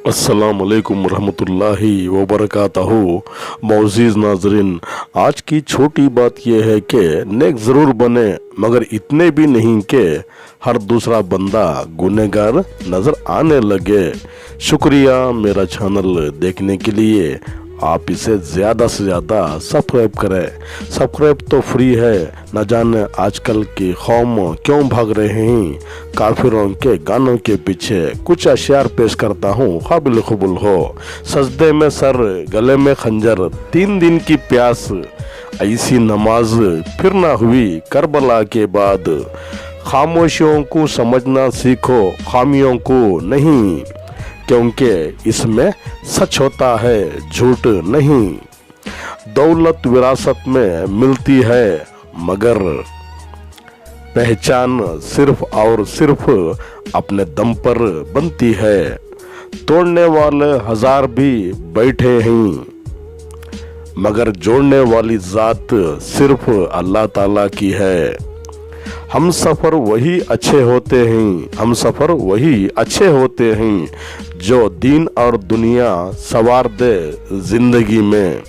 अस्सलामुअलैकुम रहमतुल्लाहि वबरकातहू। मोअज़्ज़िज़ नाज़रीन, आज की छोटी बात यह है कि नेक ज़रूर बने मगर इतने भी नहीं कि हर दूसरा बंदा गुनहगार नज़र आने लगे। शुक्रिया मेरा चैनल देखने के लिए। आप इसे ज़्यादा से ज़्यादा सब्सक्राइब करें। सब्सक्राइब तो फ्री है। न जाने आजकल की कौम क्यों भाग रहे हैं काफिरों के गानों के पीछे। कुछ अशियार पेश करता हूँ, काबिल कबूल हो। सजदे में सर, गले में खंजर, 3 दिन की प्यास, ऐसी नमाज फिर ना हुई करबला के बाद। खामोशियों को समझना सीखो, खामियों को नहीं, क्योंकि इसमें सच होता है, झूठ नहीं। दौलत विरासत में मिलती है मगर पहचान सिर्फ और सिर्फ अपने दम पर बनती है। तोड़ने वाले 1000 भी बैठे हैं मगर जोड़ने वाली ज़ात सिर्फ अल्लाह ताला की है। हम सफ़र वही अच्छे होते हैं जो दीन और दुनिया सवार दे जिंदगी में।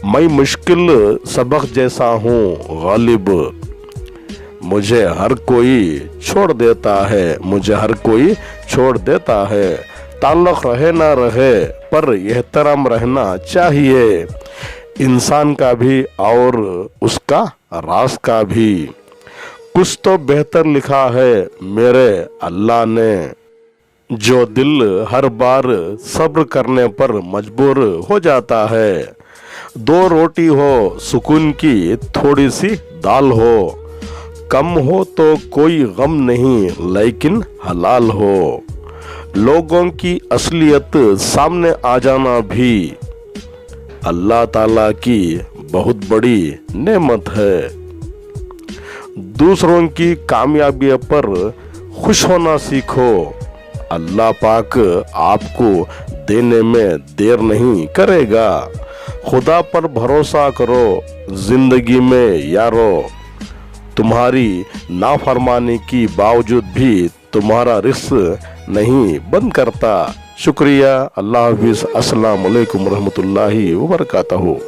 मैं मुश्किल सबक जैसा हूँ गालिब, मुझे हर कोई छोड़ देता है। ताल्लुक़ रहे ना रहे पर एहतराम रहना चाहिए, इंसान का भी और उसका राज का भी। कुछ तो बेहतर लिखा है मेरे अल्लाह ने, जो दिल हर बार सब्र करने पर मजबूर हो जाता है। 2 रोटी हो सुकून की, थोड़ी सी दाल हो, कम हो तो कोई गम नहीं लेकिन हलाल हो। लोगों की असलियत सामने आ जाना भी अल्लाह ताला की बहुत बड़ी नेमत है। दूसरों की कामयाबी पर खुश होना सीखो, अल्लाह पाक आपको देने में देर नहीं करेगा। खुदा पर भरोसा करो जिंदगी में यारो, तुम्हारी नाफरमानी की बावजूद भी तुम्हारा रिज़्क़ नहीं बंद करता। शुक्रिया। अल्लाह हाफ़िज़। अस्सलामु अलैकुम रहमतुल्लाहि व बरकातहू।